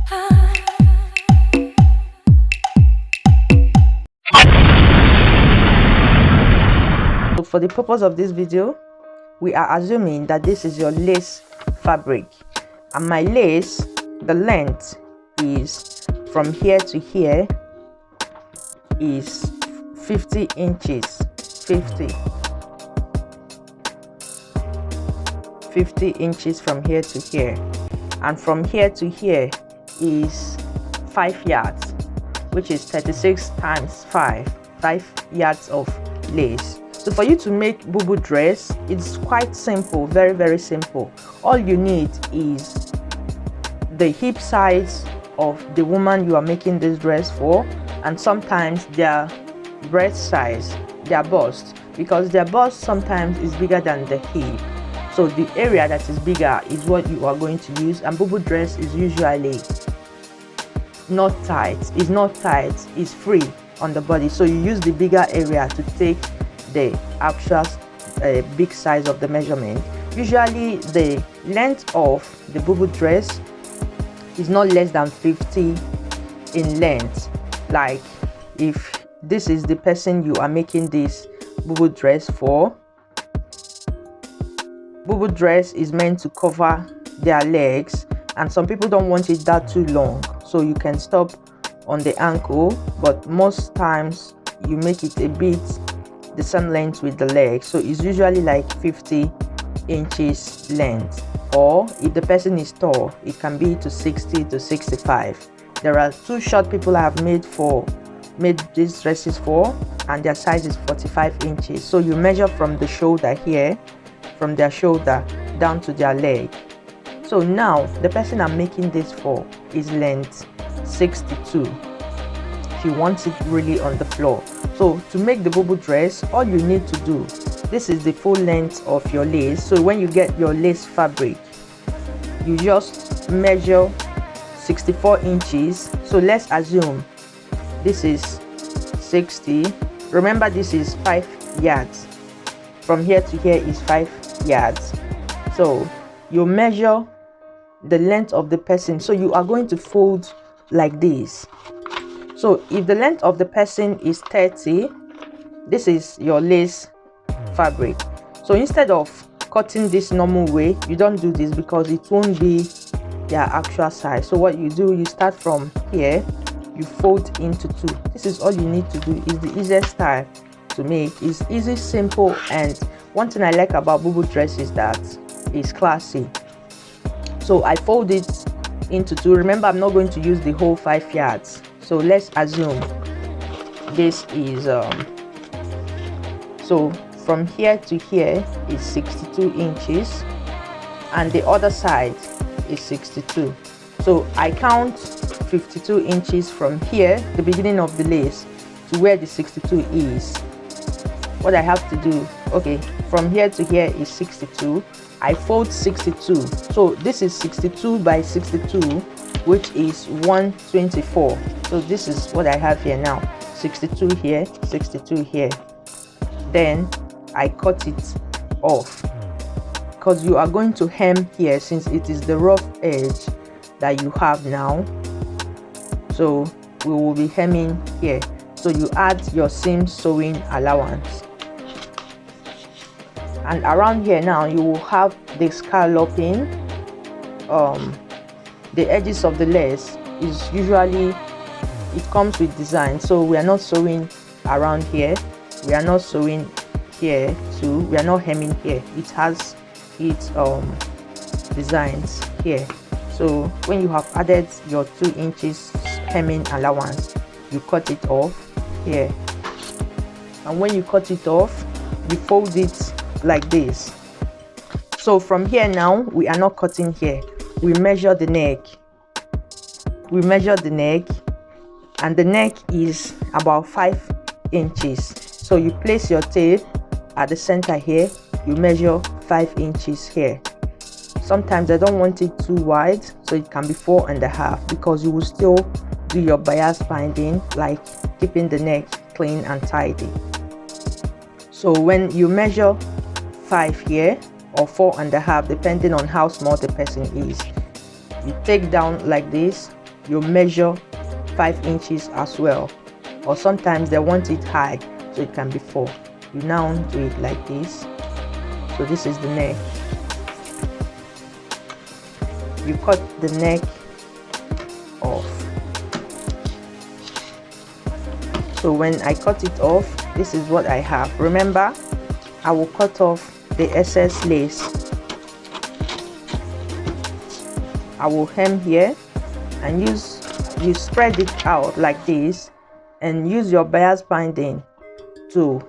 So for the purpose of this video, we are assuming that this is your lace fabric, and my lace, the length is from here to here is 50 inches. 50 inches from here to here, and from here to here is 5 yards, which is 36 times 5 yards of lace. So for you to make bubu dress, it's quite simple, very simple. All you need is the hip size of the woman you are making this dress for, and sometimes their breast size, their bust, because their bust sometimes is bigger than the hip. So the area that is bigger is what you are going to use, and bubu dress is usually not tight. It's free on the body, so you use the bigger area to take the actual big size of the measurement. Usually the length of the bubu dress is not less than 50 in length. Like if this is the person you are making this bubu dress for, bubu dress is meant to cover their legs, and some people don't want it that too long, so you can stop on the ankle, but most times you make it a bit the same length with the leg, so it's usually like 50 inches length, or if the person is tall, it can be to 60 to 65. There are two short people I have made these dresses for, and their size is 45 inches. So you measure from the shoulder here, from their shoulder down to their leg. So now the person I'm making this for is length 62. She wants it really on the floor. So to make the bubu dress, all you need to do, this is the full length of your lace. So when you get your lace fabric, you just measure 64 inches. So let's assume this is 60. Remember, this is 5 yards. From here to here is 5 yards. So you measure the length of the person. So you are going to fold like this. So if the length of the person is 30, this is your lace fabric. So instead of cutting this normal way, you don't do this because it won't be their actual size. So what you do, you start from here, you fold into 2. This is all you need to do. It's the easiest style to make. It's easy, simple, and one thing I like about bubu dress is that it's classy. So I fold it into 2. Remember, I'm not going to use the whole 5 yards. So let's assume this is so from here to here is 62 inches, and the other side is 62. So I count 52 inches from here, the beginning of the lace, to where the 62 is. What I have to do, okay, from here to here is 62. I fold 62. So this is 62 by 62, which is 124. So this is what I have here now. 62 here, 62 here. Then I cut it off, because you are going to hem here, since it is the rough edge that you have now. So we will be hemming here. So you add your seam sewing allowance, and around here now you will have the scalloping. The edges of the lace is usually, it comes with design, so we are not sewing around here, we are not sewing here too, we are not hemming here. It has its designs here. So when you have added your 2 inches hemming allowance, you cut it off here, and when you cut it off, you fold it like this. So from here now, we are not cutting here, we measure the neck. We measure the neck, and the neck is about 5 inches. So you place your tape at the center here, you measure 5 inches here. Sometimes I don't want it too wide, so it can be 4.5, because you will still do your bias binding, like keeping the neck clean and tidy. So when you measure 5 here, or 4.5, depending on how small the person is, you take down like this, you measure 5 inches as well, or sometimes they want it high, so it can be 4. You now do it like this. So this is the neck. You cut the neck off. So when I cut it off, this is what I have. Remember, I will cut off the excess lace. I will hem here and you spread it out like this, and use your bias binding to,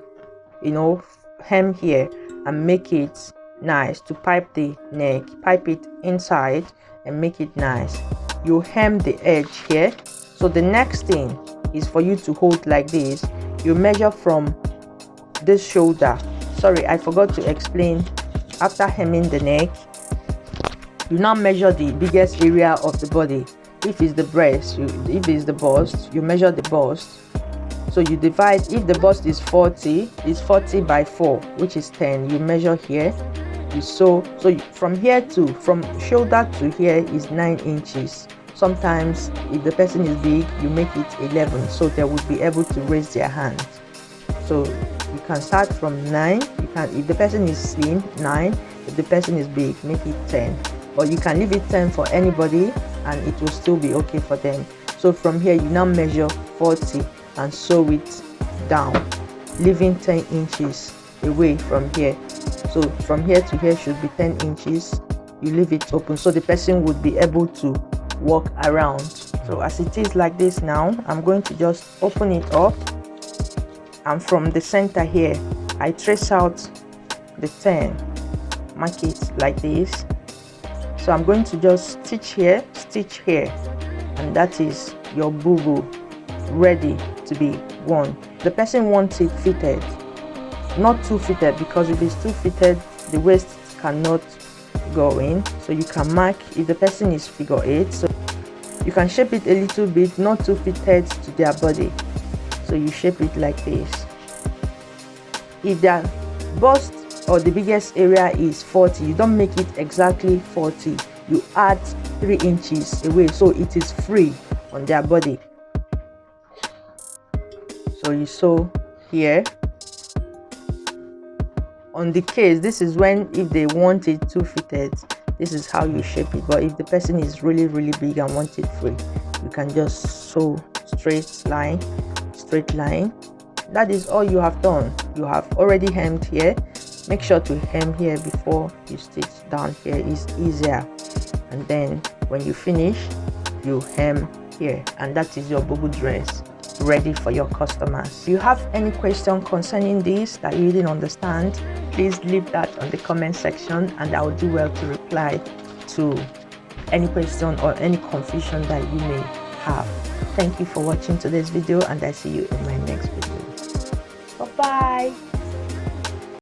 you know, hem here and make it nice, to pipe the neck, pipe it inside and make it nice. You hem the edge here. So the next thing is for you to hold like this. You measure from this shoulder. Sorry, I forgot to explain. After hemming the neck, you now measure the biggest area of the body. If it's the breast, if it's the bust, you measure the bust. So you divide. If the bust is 40, it's 40 by 4, which is 10. You measure here. You sew. So from here to, from shoulder to here is 9 inches. Sometimes if the person is big, you make it 11, so they will be able to raise their hands. So you can start from 9. You can, if the person is slim, 9. If the person is big, make it 10. Or you can leave it 10 for anybody and it will still be okay for them. So from here you now measure 40 and sew it down, leaving 10 inches away from here. So from here to here should be 10 inches. You leave it open so the person would be able to walk around. So as it is like this now, I'm going to just open it up, and from the center here I trace out the 10, mark it like this. So I'm going to just stitch here, and that is your bubu ready to be worn. The person wants it fitted, not too fitted, because if it's too fitted the waist cannot go in. So you can mark if the person is figure 8, so you can shape it a little bit, not too fitted to their body. So you shape it like this. If their bust or the biggest area is 40, you don't make it exactly 40, you add 3 inches away so it is free on their body. So you sew here. On the case, this is when, if they want it too fitted, this is how you shape it. But if the person is really big and want it free, you can just sew straight line. That is all you have done. You have already hemmed here. Make sure to hem here before you stitch down here, is easier. And then when you finish, you hem here, and that is your bubu dress ready for your customers. If you have any question concerning this that you didn't understand, please leave that on the comment section and I will do well to reply to any question or any confusion that you may have. Thank you for watching today's video, and I see you in my next video. Bye bye.